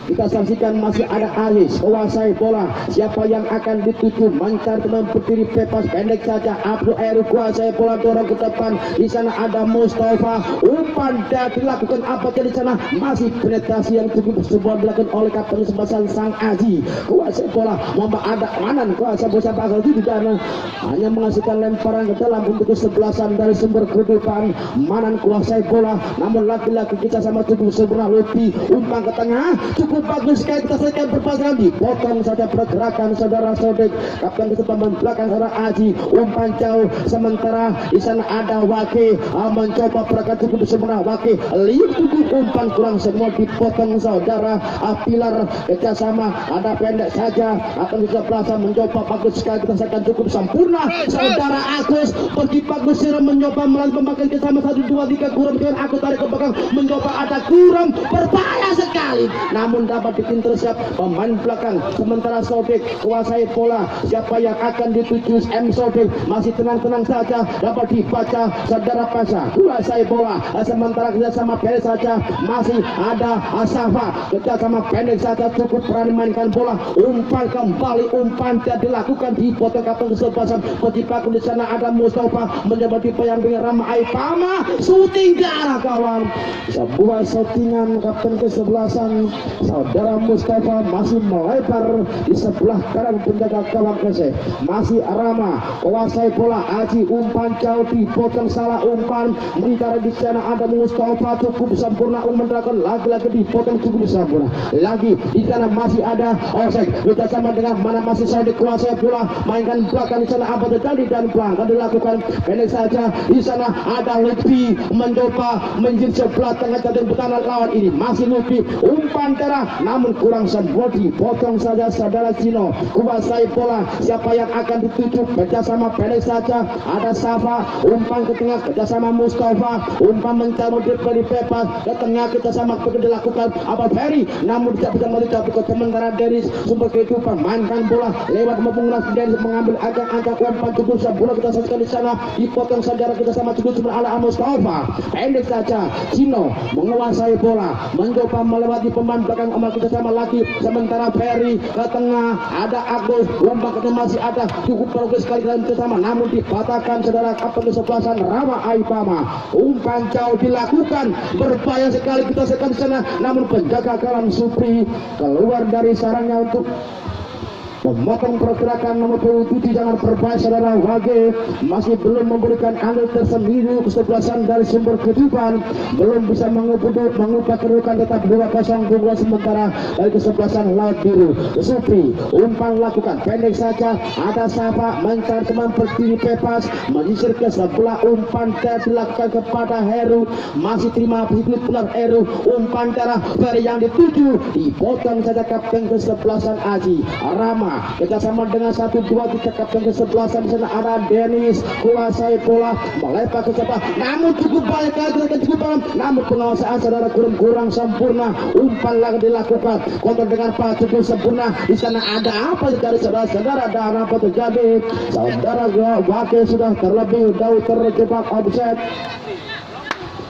Kita saksikan masih ada Aziz kuasai bola. Siapa yang akan dituju? Mencari teman berdiri bebas pendek saja. Abdul Eru kuasai bola, dorong ke depan. Di sana ada Mustafa. Umpan dan dilakukan apa di sana? Masih penetrasi yang cukup sebuah dilakukan oleh kapten sebasan Sang Aji. Kuasai bola, Muhammad ada Manan kuasai bola bakal di sana hanya menghasilkan lemparan ke dalam untuk kesebelasan dari sumber kehidupan. Manan kuasai bola, namun laki-laki kita sama cukup sempurna. Lutfi umpan ke tengah, cukup bagus sekali kita saksikan berpasangan, dipotong saja pergerakan saudara Sodik. Kapten ke depan belakang saudara Aji, umpan jauh. Sementara di sana ada Wake mencoba pergerakan cukup sempurna. Wake liuk cukup umpan kurang semua, dipotong saudara Pilar. Kerjasama ada pendek saja, akan bisa pelasa mencoba bagus sekali kita saksikan cukup sempurna. Saudara Agus pergi bagus mencoba melalui pemakai bersama 1, 2, 3 kurang dengan aku tarik ke belakang mencoba ada kurang berbahaya sekali, namun dapat diintercept pemain belakang. Sementara Sodik kuasai bola, siapa yang akan dituju? M Sodik masih tenang-tenang saja, dapat dibaca saudara Pasha kuasai bola. Sementara kita sama pendek saja, masih ada Asafa kita sama pendek saja, cukup berani mainkan bola. Umpan kembali, umpan tidak dilakukan, dipotong kapten kesebelasan. Ketipaku di sana ada Mustafa mencoba dipayamping Rama Aipama, syuting ke arah kawan. Sebuah shootingan kapten kesebelasan saudara Mustafa masih melebar di sebelah kanan penjaga gawang Kese. Masih Rama kuasai bola. Aji umpan jauh, dipotong salah umpan. Mencari di sana ada Mustafa, cukup sempurna mendapatkan lagi-lagi dipotong cukup sempurna. Lagi di sana masih ada Osek kita sama dengan mana masih saya dikuasai bola, mainkan belakang di sana apa terjadi dan belakang dilakukan pendek saja. Di sana ada Lutfi mencoba menjadi sebelah tengah jatuh pertahanan lawan ini. Masih Lutfi umpan terah, namun kurang sempurna, dipotong saja saudara Cino. Kuasai bola, siapa yang akan dituju? Kerjasama pendek saja, ada Safa umpan ke tengah kerjasama Mustafa, umpan mencabut dari bebas ke tengah kita sama dilakukan apa Ferry, namun tidak bisa melihat ke sementara Dennis sumber kehidupan mainkan bola lewat mempengaruhi Dennis mengambil angka umpan cukup bola kita saksikan di sana, dipotong saudara kita sama cukup ala Mustafa. Pendek saja Cino menguasai bola, mencoba melewati pemain belakang amal kita sama lagi. Sementara Ferry ke tengah ada Agus, umpan kita masih ada cukup bagus sekali dalam bersama, namun dipatahkan saudara kapten kesebelasan Rama Aipama. Umpan jauh dilakukan, berbahaya sekali kita saksikan di sana, namun penjaga gawang Supri keluar dari sarangnya untuk memotong pergerakan nomor 27. Jangan berbahaya saudara Wage masih belum memberikan angle tersendiri kesebelasan dari sumber kehidupan, belum bisa mengubah kedudukan tetap 2-0 gol. Sementara dari kesebelasan Laut Biru Supri umpan lakukan pendek saja, ada Safa mencari teman berdiri bebas menyisir ke sebelah, umpan dilakukan kepada Heru, masih terima begitu pulang Heru, umpan darah Ferry yang dituju, dipotong saja kapten kesebelasan Aji. Rama kita sama dengan 1, 2, 3 kapten kesebelasan di sana ada Dennis kuasai bola melebar ke sebelah, namun cukup baik kali cukup dalam, namun penguasaan saudara kurang sempurna. Umpan lagi dilakukan kontrol dengan Pak cukup sempurna. Di sana ada apa dari saudara-saudara dan apa terjadi? Saudara Wake sudah terlebih dahulu terjebak offside.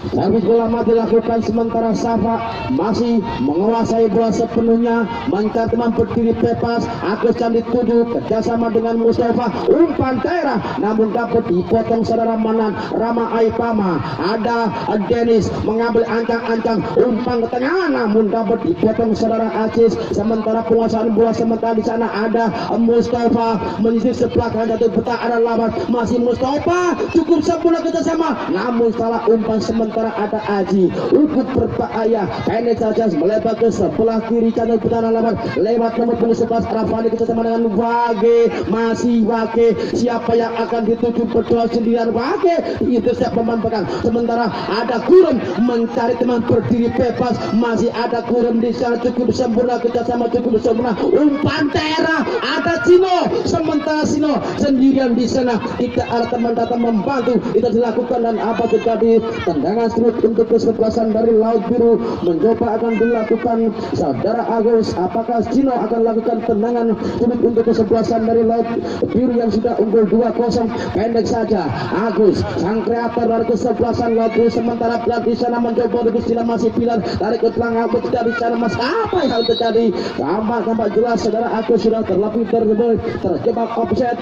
Servis bola mati dilakukan, sementara Safa masih menguasai bola sepenuhnya, mencari teman berdiri bebas. Agus yang dituju kerjasama dengan Mustafa, umpan daerah namun dapat dipotong saudara Manan Rama Aipama. Ada Dennis mengambil ancang-ancang, umpan ke tengah namun dapat dipotong saudara Aziz. Sementara penguasaan bola, sementara di sana ada Mustafa menyisir sebelah kanan jatuh peta, ada lawan masih Mustafa cukup sempurna kerjasama, namun salah umpan. Sementara ada Aji ukut berbahaya pendek saja melebar ke sebelah kiri channel pertahanan lawan lewat nomor 11 Rafani kita sama dengan Wage, masih Wage, siapa yang akan dituju berdua sendirian Wage intercept pemain belakang. Sementara ada Kurem mencari teman berdiri bebas, masih ada Kurem di sana cukup sempurna kita sama cukup sempurna, umpan terah ada Cino, sementara Cino sendirian di sana, tidak ada teman datang membantu, itu dilakukan dan apa terjadi? Tendangan grassroots untuk kesebelasan dari Laut Biru mencoba akan dilakukan saudara Agus. Apakah Cino akan lakukan tendangan sulit untuk kesebelasan dari Laut Biru yang sudah unggul 2-0? Pendek saja Agus sang kreator dari kesebelasan Laut Biru, sementara Pilar di sana mencoba untuk Cino masih Pilar tarik ke belakang Agus tidak bicara mas apa yang terjadi. Tampak jelas saudara Agus sudah terlebih terjebak offset.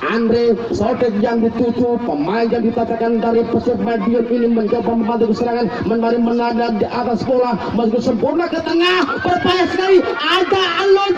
Andre Sotek yang dituju, pemain yang dikatakan dari Persib Madiun ini mencoba membantu serangan, menada di atas bola, masuk sempurna ke tengah, berbahaya sekali, ada alon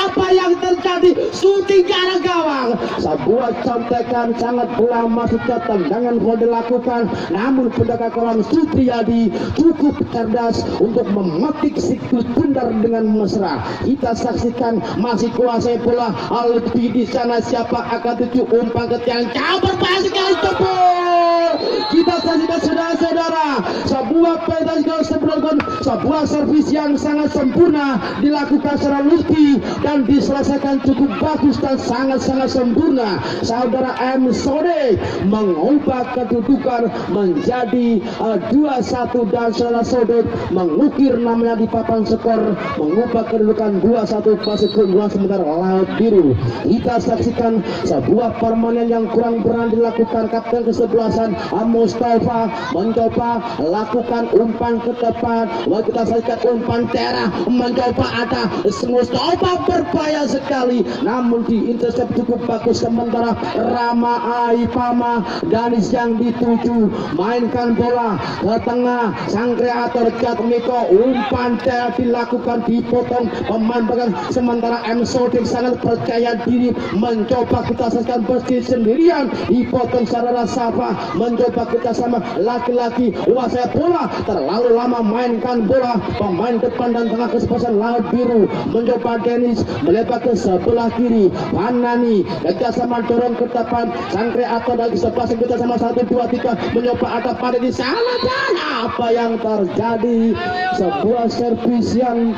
apa yang terjadi, shooting ke arah gawang, sebuah contekan sangat bola masuk ke tendangan gol dilakukan, namun penjaga gawang Supriyadi cukup cerdas untuk memetik siklus bundar dengan mesra. Kita saksikan masih kuasai bola, Alfi di sana siapa akan tuju umpan ke tiang jauh berbahaya sekali jebol. Kita saksikan saudara-saudara sebuah penalti sebelum sebuah servis yang sangat sempurna dilakukan secara Lutfi dan diselesaikan cukup bagus dan sangat-sangat sempurna. Saudara M. Sode mengubah kedudukan menjadi 2-1 dan saudara Sode mengukir namanya di papan skor, mengubah kedudukan 2-1 pasca keunggulan sementara Laut Biru. Kita saksikan sebuah permainan yang kurang berani dilakukan kapten kesebelasan Mustafa mencoba lakukan umpan ke depan. Kita saksikan umpan Tera mencoba ada Mustafa berbahaya sekali namun diintersep cukup bagus, sementara Rama Aipama Danis yang dituju mainkan bola ke tengah, sang kreator Jatmiko umpan Tera dilakukan dipotong pemain belakang, sementara M. Sodik sangat percaya diri mencoba kita saksikan bersih sendirian dipotong saudara Safa mencoba kita sama laki-laki kuasai bola terlalu lama mainkan bola, pemain depan dan tengah kesebelasan Laut Biru mencoba Dennis melebar ke sebelah kiri, Panani kita sama dorong ke depan, sang kreator dari kesebelasan kita sama 1, 2, 3 mencoba ada pada di sana dan apa yang terjadi, sebuah servis yang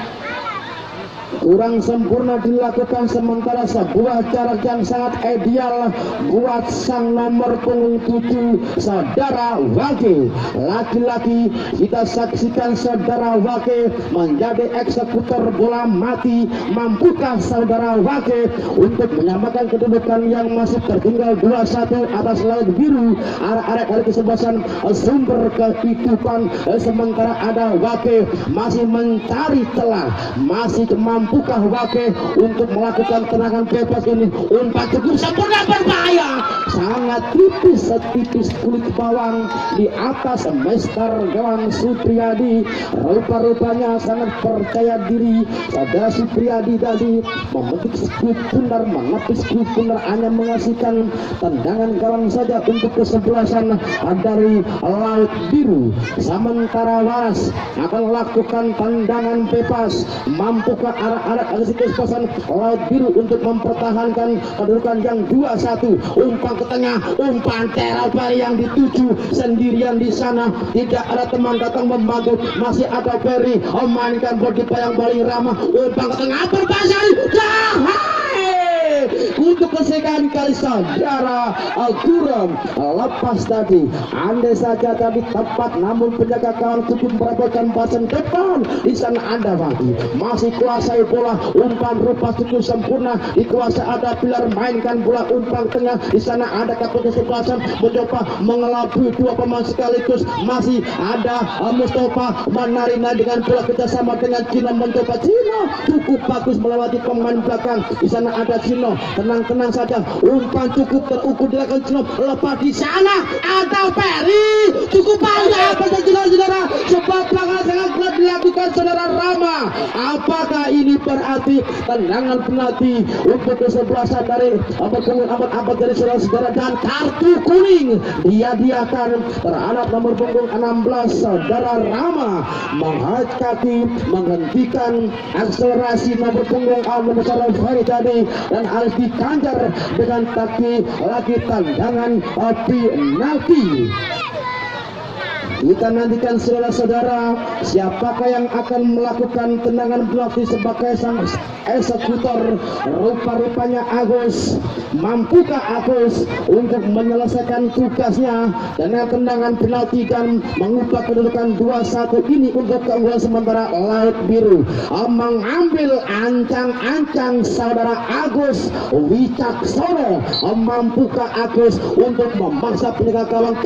kurang sempurna dilakukan, sementara sebuah jarak yang sangat ideal buat sang nomor punggung 7 saudara Wage. Laki-laki kita saksikan saudara Wage menjadi eksekutor bola mati. Mampukah saudara Wage untuk menyamakan kedudukan yang masih tertinggal 2-1 atas Laut Biru, arah-arah dari kesebelasan sumber kehidupan, sementara ada Wage masih mencari celah, masih mampukah Wage untuk melakukan tendangan bebas ini? Umpan cukup sempurna berbahaya, sangat tipis setipis kulit bawang di atas Mister gawang Supriyadi. Rupa-rupanya sangat percaya diri saudara Supriyadi tadi memetik skup bundar, menepis skup bundar, hanya mengasihkan tendangan gawang saja untuk kesebelasan dari Laut Biru. Sementara Waras akan lakukan tendangan bebas, mampukah arah-arah kesebelasan Laut Biru untuk mempertahankan kedudukan yang 2-1. Umpan ke tengah, umpan Terapari yang dituju sendirian di sana, tidak ada teman datang membantu, masih ada Ferry memainkan bola di bayang-bayang Rama, umpan ke tengah berbahaya untuk kesekian kali saudara Al-Quram lepas tadi, andai saja tadi tepat, namun penjaga kawan cukup merapatkan basan depan. Di sana ada lagi masih kuasai bola, umpan rupa cukup sempurna dikuasai ada Pilar, mainkan bola umpan tengah. Di sana ada kapten kesebelasan mencoba mengelabui dua pemain sekaligus, masih ada Mustafa menarina dengan bola kerjasama dengan Cino, mencoba Cino cukup bagus melewati pemain belakang. Di sana ada Cino, tenang-tenang saja, umpan cukup terukur dilakukan Cino, lepas di sana ada Ferry, cukup banyak apa saudara-saudara, sebab pelanggaran sangat berat dilakukan saudara Rama. Apakah ini berarti tendangan penalti untuk kesebelasan dari abad dari saudara-saudara, dan kartu kuning dia-diakan terhadap nomor punggung 16 saudara Rama, menghajar kaki menghentikan akselerasi nomor punggung nomor Ferry tadi, dan harus dikanjar dengan kaki lagi tendangan penalti. Kita nantikan saudara-saudara, siapakah yang akan melakukan tendangan penalti sebagai sang eksekutor. Rupa-rupanya Agus. Mampukah Agus untuk menyelesaikan tugasnya dengan tendangan penalti dan mengubah kedudukan 2-1 ini untuk keunggulan sementara Laut Biru. Mengambil ancang-ancang saudara Agus Wicaksono. Mampukah Agus untuk memaksa penjaga gawang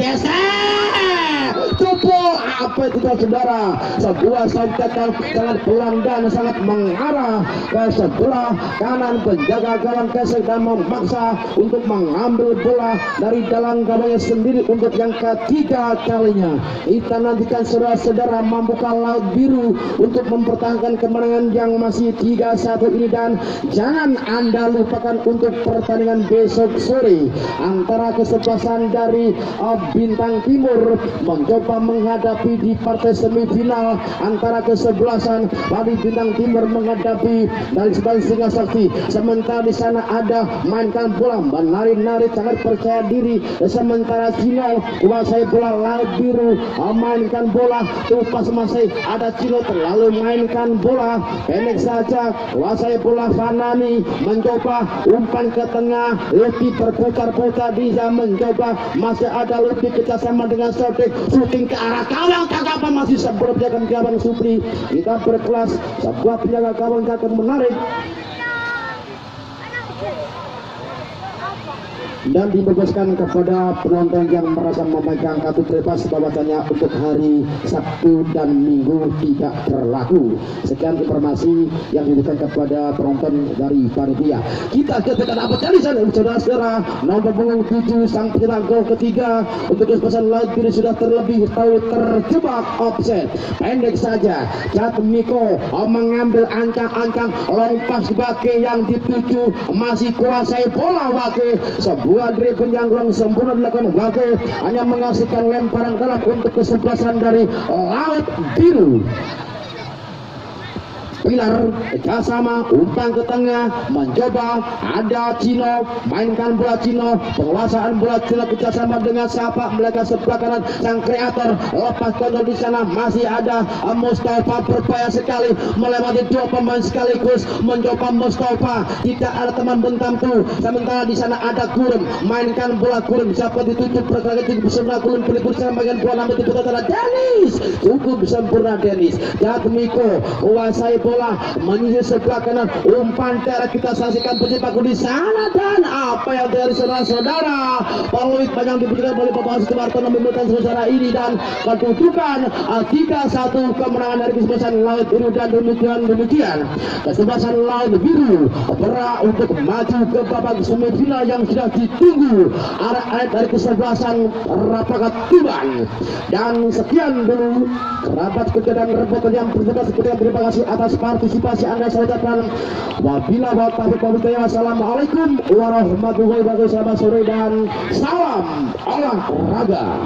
Jebol apa itu saudara, sebuah sontekan sangat pelan dan sangat mengarah ke sebelah kanan penjaga gawang Kesek dan memaksa untuk mengambil bola dari dalam gawangnya sendiri untuk yang ketiga kalinya. Kita nantikan saudara-saudara, mampukah Laut Biru untuk mempertahankan kemenangan yang masih 3-1 ini. Dan jangan Anda lupakan untuk pertandingan besok sore antara kesebelasan dari Bintang Timur mencoba menghadapi di partai semifinal antara kesebelasan dari Bintang Timur menghadapi dari sebelah Singa Sakti. Sementara di sana ada mainkan bola, menari-nari sangat percaya diri. Sementara Cino kuasai bola, Laut Biru mainkan bola pas masih ada Cino terlalu mainkan bola pendek saja. Kuasai bola Fanani mencoba umpan ke tengah, lebih berputar-putar bisa mencoba, masih ada lebih kerjasama dengan Sodik, shooting ke arah gawang, tangkapan masih sebelum jaga gawang Supri. Kita berkelas, sebuah penjaga gawang akan menarik dan dibebaskan kepada penonton yang merasa memegang kartu bebas bahwasanya untuk hari Sabtu dan Minggu tidak berlaku. Sekian informasi yang diberikan kepada penonton dari panitia. Kita ketekan apa dari sana saudara-saudara, nomor punggung 7 sang penyelang gol ketiga untuk kesebelasan Laut Biru sudah terlebih tahu terjebak offset. Pendek saja Jatmiko mengambil ancang-ancang long pass Wage yang dituju, masih kuasai bola Wage. Sebuah dribble yang kurang sempurna dilakukan Wage, hanya menghasilkan lemparan dalam untuk kesebelasan dari Laut Biru. Pilar kerjasama umpan ke tengah, mencoba ada Cino, mainkan bola Cino, penguasaan bola Cino kerjasama dengan siapa mereka sebelah kanan sang kreator, lepas kontrol di sana masih ada Mustafa, berbahaya sekali melewati dua pemain sekaligus, mencoba Mustafa, tidak ada teman bentamku. Sementara di sana ada Kurem, mainkan bola Kurem, siapa dituju pergerakan cukup sempurna Kurem, pelipur sana bagian bola namun diputar adalah Dennis, cukup sempurna Dennis. Jatmiko kuasai bola menyisir sebelah kanan, umpan terek kita saksikan pencetak di sana. Dan apa yang dari saudara-saudara, peluit banyak diberikan oleh Bapak Sumarto memberikan saudara ini dan kedudukan 3-1 kemenangan dari kesebelasan Laut Biru. Dan demikian kesebelasan Laut Biru berhak untuk maju ke babak semifinal yang sudah ditunggu arah-arah dari kesebelasan Rapakat Tuban. Dan sekian dulu kerabat kerja dan reporter yang bertugas, terima kasih atas partisipasi Anda saya ucapkan wabila wa taufiq wal hidayah. Wassalamualaikum warahmatullahi wabarakatuh. Selamat sore dan salam olahraga.